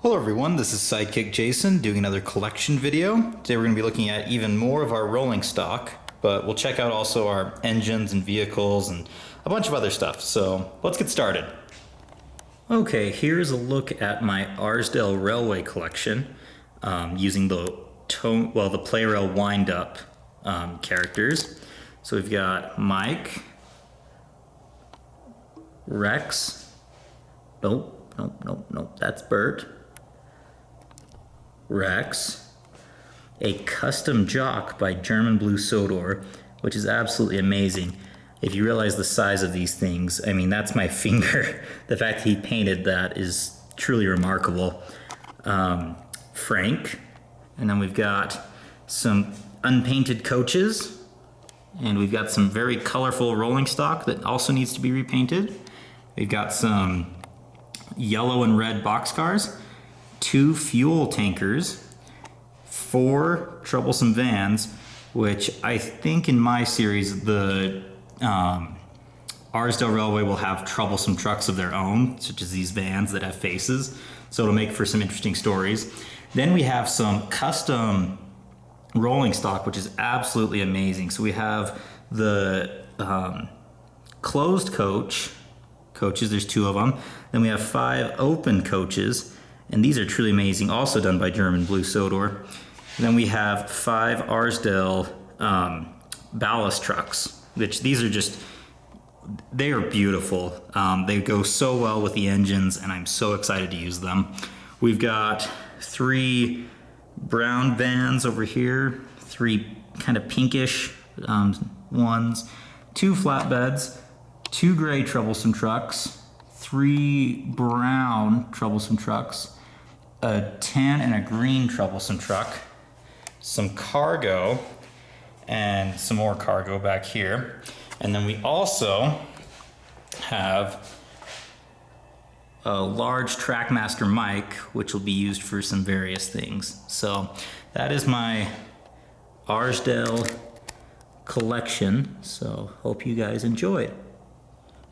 Hello everyone, this is Sidekick Jason doing another collection video. Today we're going to be looking at even more of our rolling stock, but we'll check out also our engines and vehicles and a bunch of other stuff. So let's get started. Okay, here's a look at my Arsdale Railway collection using the play rail wind-up characters. So we've got Mike, Rex, nope, that's Bert, Rex, a custom jock by German Blue Sodor, which is absolutely amazing. If you realize the size of these things, I mean, that's my finger. The fact that he painted that is truly remarkable. Frank, and then we've got some unpainted coaches, and we've got some very colorful rolling stock that also needs to be repainted. We've got some yellow and red boxcars, 2 fuel tankers, 4 troublesome vans, which I think in my series the Arsdale Railway will have troublesome trucks of their own, such as these vans that have faces, so it'll make for some interesting stories. Then we have some custom rolling stock, which is absolutely amazing. So we have the closed coaches, there's 2 of them. Then we have 5 open coaches, and these are truly amazing, also done by German Blue Sodor. And then we have 5 Arsdale ballast trucks, which these are just, they are beautiful. They go so well with the engines, and I'm so excited to use them. We've got 3 brown vans over here, 3 kind of pinkish ones, 2 flatbeds, 2 gray troublesome trucks, 3 brown troublesome trucks, a tan and a green troublesome truck, some cargo, and some more cargo back here. And then we also have a large TrackMaster mic, which will be used for some various things. So that is my Arsdale collection, so hope you guys enjoyed.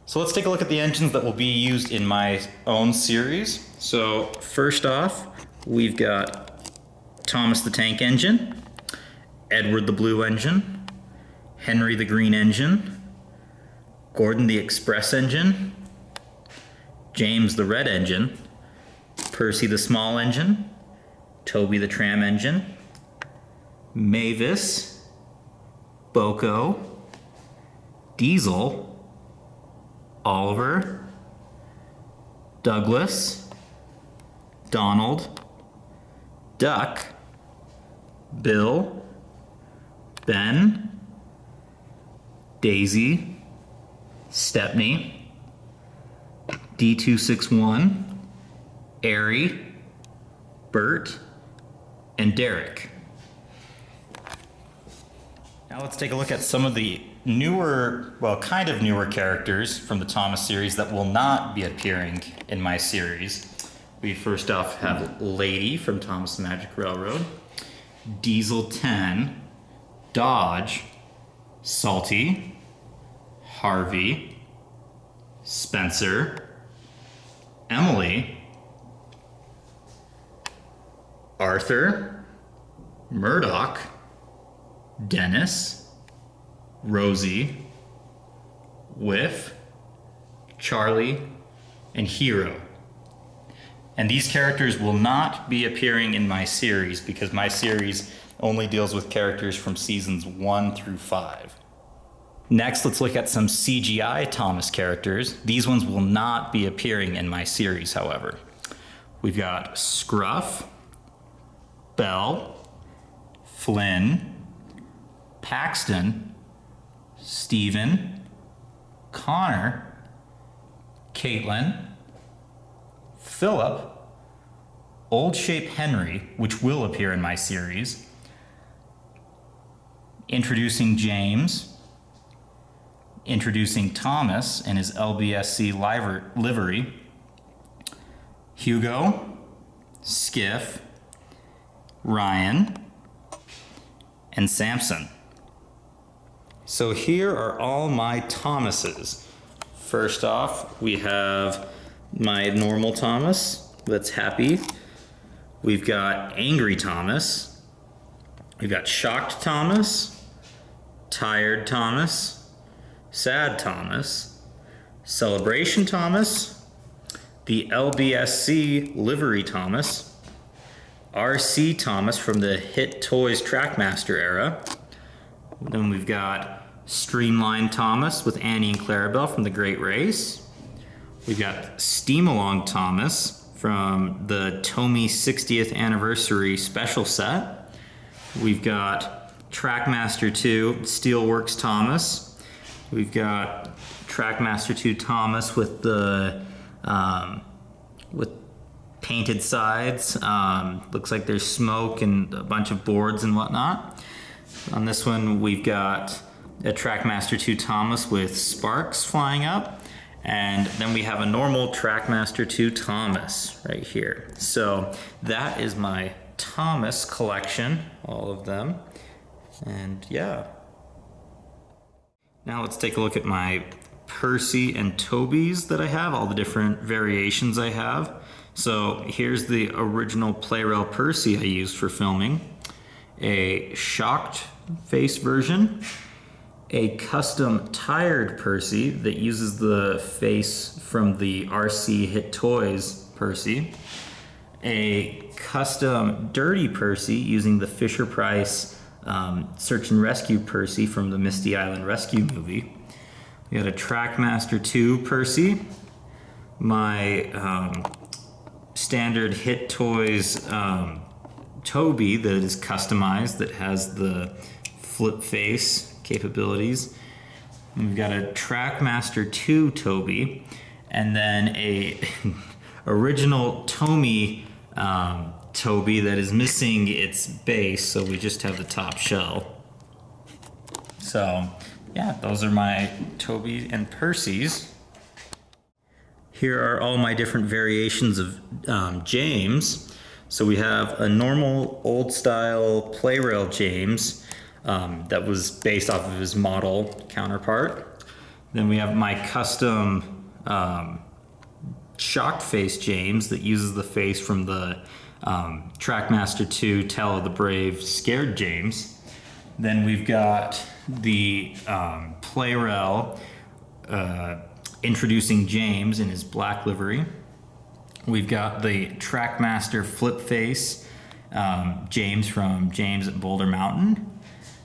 So let's take a look at the engines that will be used in my own series. So first off, we've got Thomas the Tank Engine, Edward the Blue Engine, Henry the Green Engine, Gordon the Express Engine, James the Red Engine, Percy the Small Engine, Toby the Tram Engine, Mavis, Boko, Diesel, Oliver, Douglas, Donald, Duck, Bill, Ben, Daisy, Stepney, D261, Airy, Bert, and Derek. Now let's take a look at some of the newer, well, kind of newer characters from the Thomas series that will not be appearing in my series. We first off have Lady from Thomas the Magic Railroad, Diesel 10, Dodge, Salty, Harvey, Spencer, Emily, Arthur, Murdoch, Dennis, Rosie, Whiff, Charlie, and Hero. And these characters will not be appearing in my series because my series only deals with characters from seasons 1 through 5. Next, let's look at some CGI Thomas characters. These ones will not be appearing in my series, however. We've got Scruff, Bell, Flynn, Paxton, Stephen, Connor, Caitlin, Philip, Old Shape Henry, which will appear in my series, introducing James, introducing Thomas in his LBSC livery, Hugo, Skiff, Ryan, and Samson. So here are all my Thomases. First off, we have my normal Thomas that's happy. We've got Angry Thomas. We've got Shocked Thomas, Tired Thomas, Sad Thomas, Celebration Thomas, the LBSC Livery Thomas, RC Thomas from the Hit Toys TrackMaster era. Then we've got Streamline Thomas with Annie and Clarabelle from the Great Race. We've got Steam Along Thomas from the Tommi 60th Anniversary Special Set. We've got TrackMaster 2 Steelworks Thomas. We've got TrackMaster 2 Thomas with the with painted sides. Looks like there's smoke and a bunch of boards and whatnot. On this one, we've got a TrackMaster 2 Thomas with sparks flying up. And then we have a normal TrackMaster 2 Thomas right here. So that is my Thomas collection, all of them. And yeah. Now let's take a look at my Percy and Tobies that I have, all the different variations I have. So here's the original Play-Rail Percy I used for filming, a shocked face version, a custom tired Percy that uses the face from the RC Hit Toys Percy, a custom dirty Percy using the Fisher-Price Search and Rescue Percy from the Misty Island Rescue movie. We got a TrackMaster 2 Percy, my standard Hit Toys Toby that is customized, that has the flip face capabilities. And we've got a TrackMaster 2 Toby, and then a original Tommi Toby that is missing its base, so we just have the top shell. So yeah, those are my Toby and Percys. Here are all my different variations of James. So we have a normal old style Play-Rail James that was based off of his model counterpart. Then we have my custom shocked face James that uses the face from the TrackMaster 2 Tell of the Brave Scared James. Then we've got the Play-Rail introducing James in his black livery. We've got the TrackMaster flip face James from James at Boulder Mountain.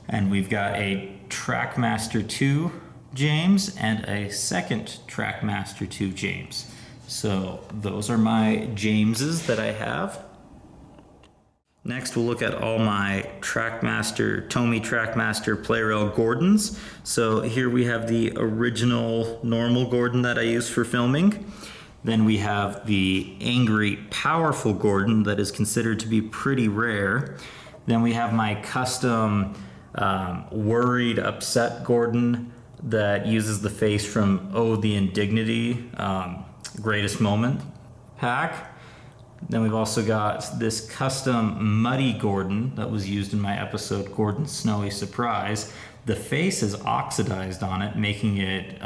And we've got a TrackMaster 2 James and a second TrackMaster 2 James. So those are my Jameses that I have. Next, we'll look at all my Tommi TrackMaster Play-Rail Gordons. So here we have the original normal Gordon that I use for filming. Then we have the angry, powerful Gordon that is considered to be pretty rare. Then we have my custom worried, upset Gordon that uses the face from Oh, the Indignity Greatest Moment pack. Then we've also got this custom muddy Gordon that was used in my episode Gordon's Snowy Surprise. The face is oxidized on it, making it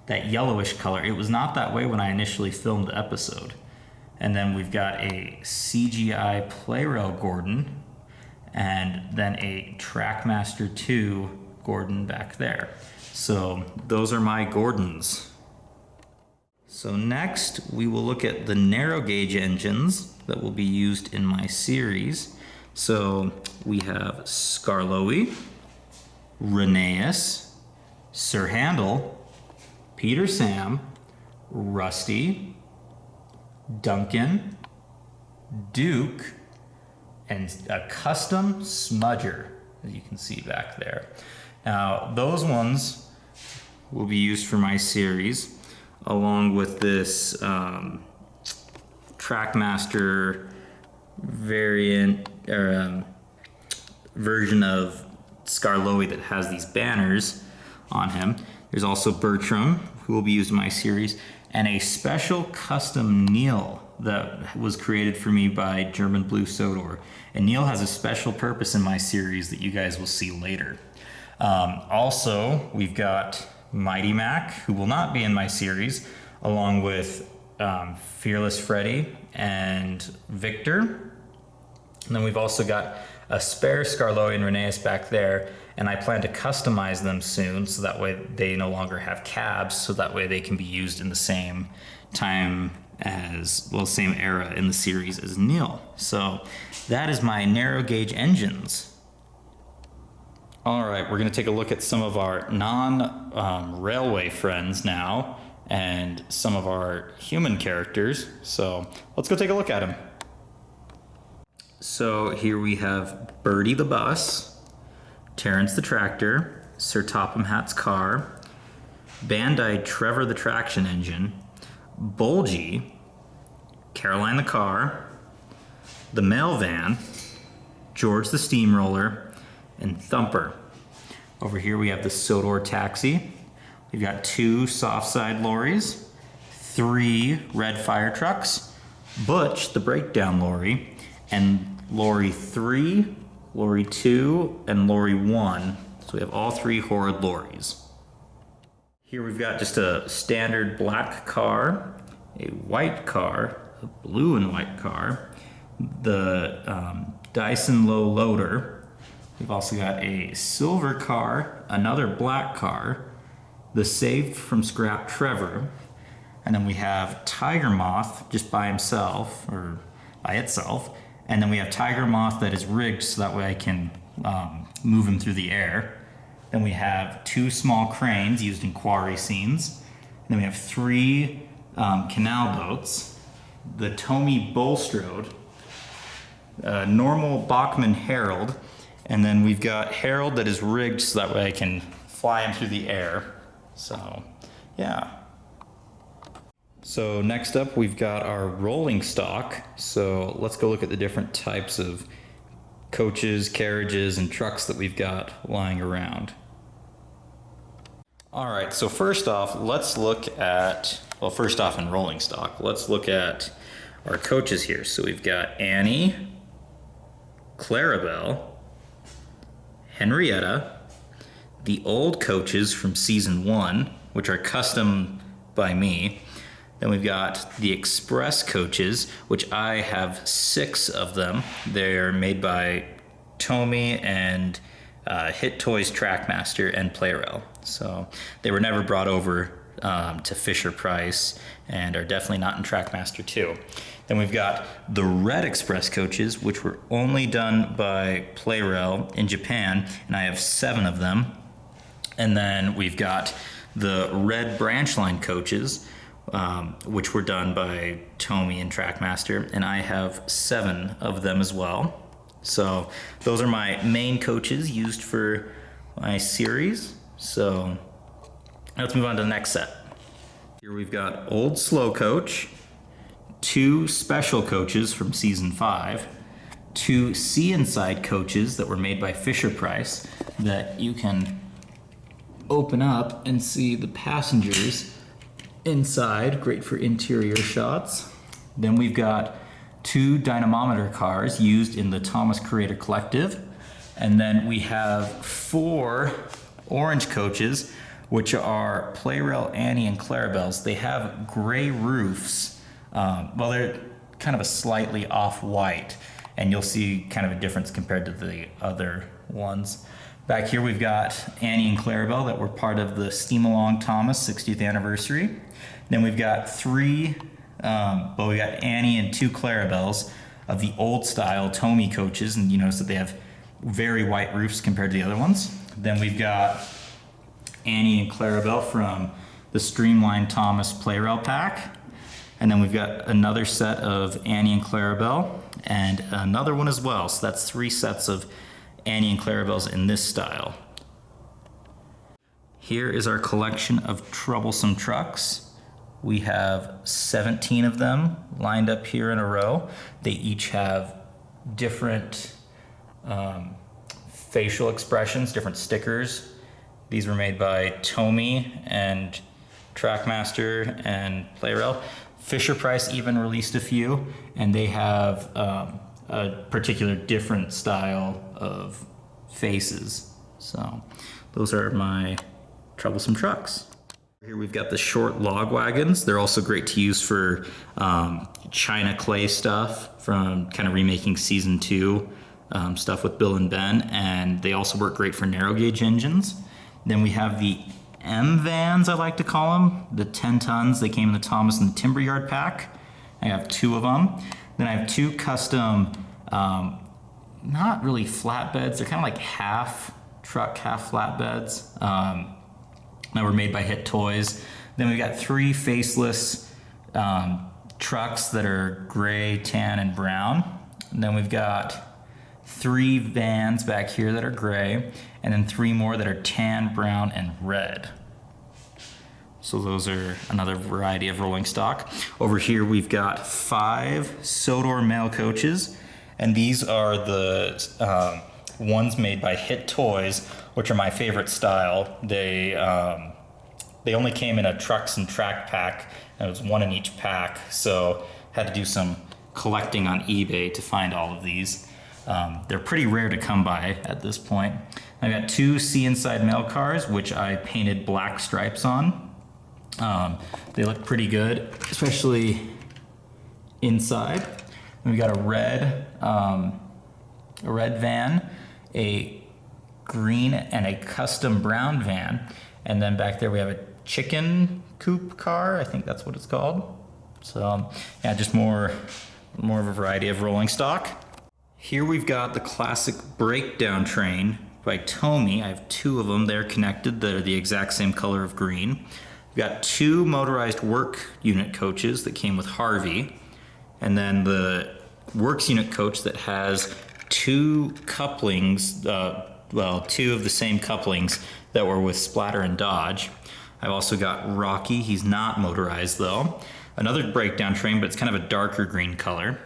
that yellowish color. It was not that way when I initially filmed the episode. And then we've got a CGI Play-Rail Gordon, and then a TrackMaster 2 Gordon back there. So those are my Gordons. So next, we will look at the narrow gauge engines that will be used in my series. So we have Skarloey, Rheneas, Sir Handel, Peter Sam, Rusty, Duncan, Duke, and a custom smudger, as you can see back there. Now, those ones will be used for my series, along with this TrackMaster variant or version of Skarloey that has these banners on him. There's also Bertram, who will be used in my series, and a special custom Neil that was created for me by German Blue Sodor. And Neil has a special purpose in my series that you guys will see later. Also, we've got Mighty Mac, who will not be in my series, along with Fearless Freddy and Victor. And then we've also got a spare Scarloy and Rheneas back there, and I plan to customize them soon so that way they no longer have cabs, so that way they can be used in the same time as, well, same era in the series as Nil. So that is my narrow gauge engines. All right, we're gonna take a look at some of our non-railway friends now, and some of our human characters. So let's go take a look at them. So here we have Bertie the bus, Terence the tractor, Sir Topham Hatt's car, Bandai Trevor the traction engine, Bulgy, Caroline the car, the mail van, George the steamroller, and Thumper. Over here we have the Sodor taxi. We've got 2 soft side lorries, 3 red fire trucks, Butch the breakdown lorry, and lorry 3, lorry 2, and lorry 1. So we have all 3 horrid lorries. Here we've got just a standard black car, a white car, a blue and white car, the Dyson low loader. We've also got a silver car, another black car, the saved from scrap Trevor, and then we have Tiger Moth just by himself, or by itself, and then we have Tiger Moth that is rigged so that way I can move him through the air. Then we have 2 small cranes used in quarry scenes. And then we have 3 canal boats, the Tommi Bulstrode, normal Bachmann Herald, and then we've got Harold that is rigged so that way I can fly him through the air. So, yeah. So next up we've got our rolling stock. So let's go look at the different types of coaches, carriages, and trucks that we've got lying around. All right, so first off, let's look at, well, first off in rolling stock, let's look at our coaches here. So we've got Annie, Clarabelle, Henrietta, the old coaches from season 1, which are custom by me. Then we've got the express coaches, which I have 6 of them. They're made by Tommi and Hit Toys TrackMaster and Playrel. So they were never brought over to Fisher-Price and are definitely not in TrackMaster 2. Then we've got the red express coaches, which were only done by Playrel in Japan, and I have 7 of them. And then we've got the red branch line coaches, which were done by Tommi and TrackMaster, and I have 7 of them as well. So those are my main coaches used for my series. So let's move on to the next set. Here we've got Old Slow Coach, 2 special coaches from season 5, 2 Sea Inside coaches that were made by Fisher-Price that you can open up and see the passengers inside, great for interior shots. Then we've got 2 dynamometer cars used in the Thomas Creator Collective. And then we have 4 orange coaches, which are Playrel, Annie, and Clarabelle's. They have gray roofs. Well, they're kind of a slightly off-white, and you'll see kind of a difference compared to the other ones. Back here we've got Annie and Clarabelle that were part of the Steam Along Thomas 60th anniversary. Then we've got 3, we got Annie and 2 Clarabelles of the old style Tommi coaches, and you notice that they have very white roofs compared to the other ones. Then we've got Annie and Clarabelle from the Streamlined Thomas Playrel pack. And then we've got another set of Annie and Clarabelle and another one as well. So that's 3 sets of Annie and Clarabelle's in this style. Here is our collection of troublesome trucks. We have 17 of them lined up here in a row. They each have different facial expressions, different stickers. These were made by Tommi and TrackMaster and Playrel. Fisher-Price even released a few, and they have a particular different style of faces. So those are my troublesome trucks. Here we've got the short log wagons. They're also great to use for China clay stuff from kind of remaking season 2 stuff with Bill and Ben, and they also work great for narrow gauge engines. Then we have the M vans, I like to call them, the 10 tons. They came in the Thomas and the Timber Yard pack. I have 2 of them. Then I have 2 custom, not really flatbeds. They're kind of like half truck, half flatbeds. That were made by Hit Toys. Then we've got 3 faceless trucks that are gray, tan, and brown. And then we've got 3 vans back here that are gray, and then 3 more that are tan, brown, and red. So those are another variety of rolling stock. Over here we've got 5 Sodor mail coaches, and these are the ones made by Hit Toys, which are my favorite style. They only came in a trucks and track pack, and it was 1 in each pack, so had to do some collecting on eBay to find all of these. They're pretty rare to come by at this point. I've got 2 See Inside mail cars, which I painted black stripes on. They look pretty good, especially inside. And we got a red van, a green, and a custom brown van. And then back there we have a chicken coop car, I think that's what it's called. So yeah, just more of a variety of rolling stock. Here we've got the classic breakdown train by Tommi. I have 2 of them. They're connected. They're the exact same color of green. We've got 2 motorized work unit coaches that came with Harvey. And then the works unit coach that has 2 couplings, 2 of the same couplings that were with Splatter and Dodge. I've also got Rocky. He's not motorized though. Another breakdown train, but it's kind of a darker green color.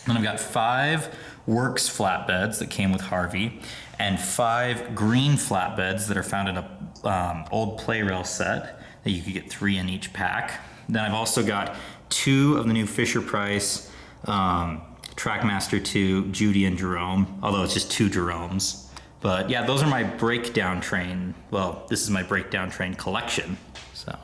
Then I've got 5 works flatbeds that came with Harvey, and 5 green flatbeds that are found in a old play rail set that you could get 3 in each pack. Then I've also got 2 of the new Fisher-Price TrackMaster 2 Judy and Jerome, although it's just 2 Jeromes. But yeah, those are my breakdown train. Well, this is my breakdown train collection. So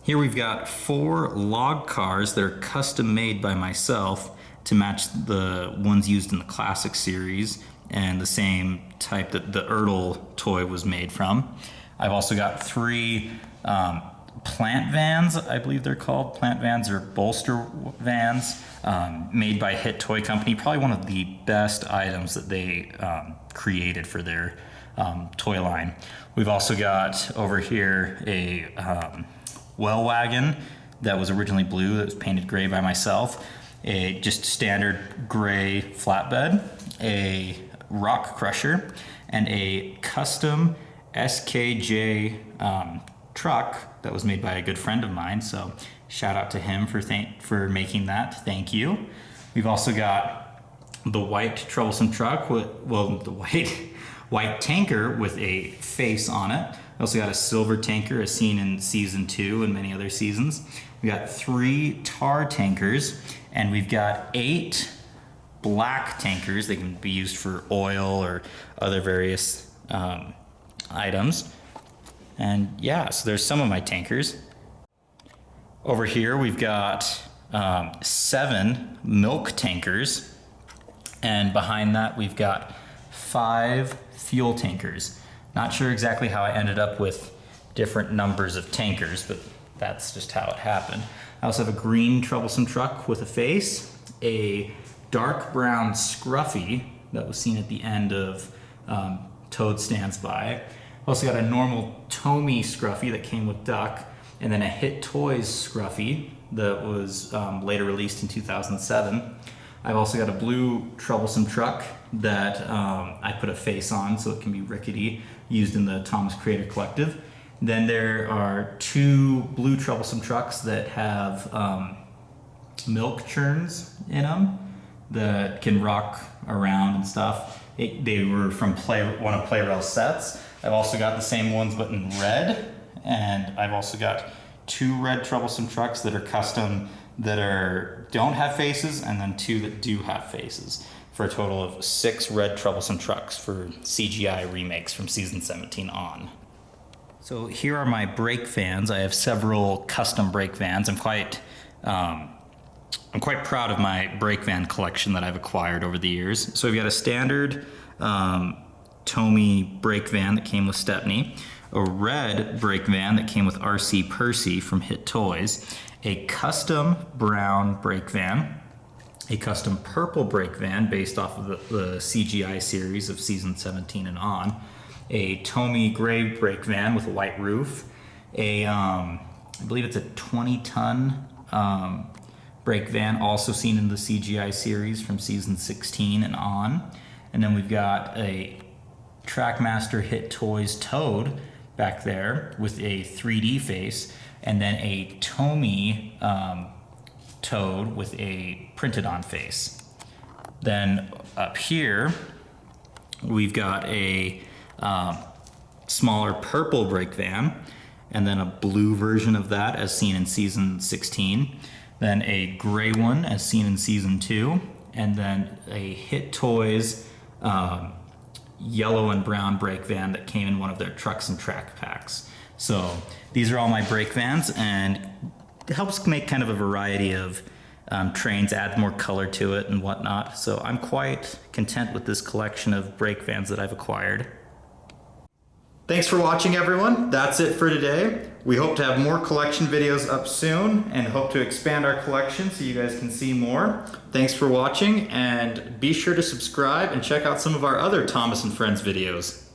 here we've got 4 log cars that are custom made by myself to match the ones used in the classic series and the same type that the Ertl toy was made from. I've also got 3 plant vans, I believe they're called. Plant vans or bolster vans, made by Hit Toy Company. Probably one of the best items that they created for their toy line. We've also got over here a well wagon that was originally blue that was painted gray by myself. A just standard gray flatbed, a rock crusher, and a custom SKJ truck that was made by a good friend of mine. So shout out to him for making that. Thank you. We've also got the white troublesome truck with, well, the white tanker with a face on it. We also got a silver tanker as seen in season 2 and many other seasons. We got 3 tar tankers, and we've got 8 black tankers. They can be used for oil or other various items. And yeah, so there's some of my tankers. Over here we've got 7 milk tankers, and behind that we've got 5 fuel tankers. Not sure exactly how I ended up with different numbers of tankers, but that's just how it happened. I also have a green troublesome truck with a face, a dark brown scruffy that was seen at the end of Toad Stands By. Also got a normal Tommi scruffy that came with Duck, and then a Hit Toys scruffy that was later released in 2007. I've also got a blue troublesome truck that I put a face on so it can be rickety, used in the Thomas Creator Collective. Then there are 2 blue troublesome trucks that have milk churns in them that can rock around and stuff. They were from one of Play-Rail's sets. I've also got the same ones but in red, and I've also got 2 red troublesome trucks that are custom that don't have faces, and then 2 that do have faces, for a total of 6 red troublesome trucks for CGI remakes from season 17 on. So here are my brake vans. I have several custom brake vans. I'm quite proud of my brake van collection that I've acquired over the years. So we've got a standard Tommi brake van that came with Stepney, a red brake van that came with RC Percy from Hit Toys, a custom brown brake van, a custom purple brake van based off of the CGI series of season 17 and on, a Tommi gray brake van with a white roof, I believe it's a 20-ton brake van also seen in the CGI series from season 16 and on. And then we've got a TrackMaster Hit Toys Toad back there with a 3D face, and then a Tommi Toad with a printed on face. Then up here we've got a smaller purple brake van, and then a blue version of that as seen in season 16, then a gray one as seen in season 2, and then a Hit Toys yellow and brown brake van that came in one of their trucks and track packs. So these are all my brake vans, and it helps make kind of a variety of trains, add more color to it and whatnot. So I'm quite content with this collection of brake vans that I've acquired. Thanks for watching, everyone. That's it for today. We hope to have more collection videos up soon and hope to expand our collection so you guys can see more. Thanks for watching, and be sure to subscribe and check out some of our other Thomas and Friends videos.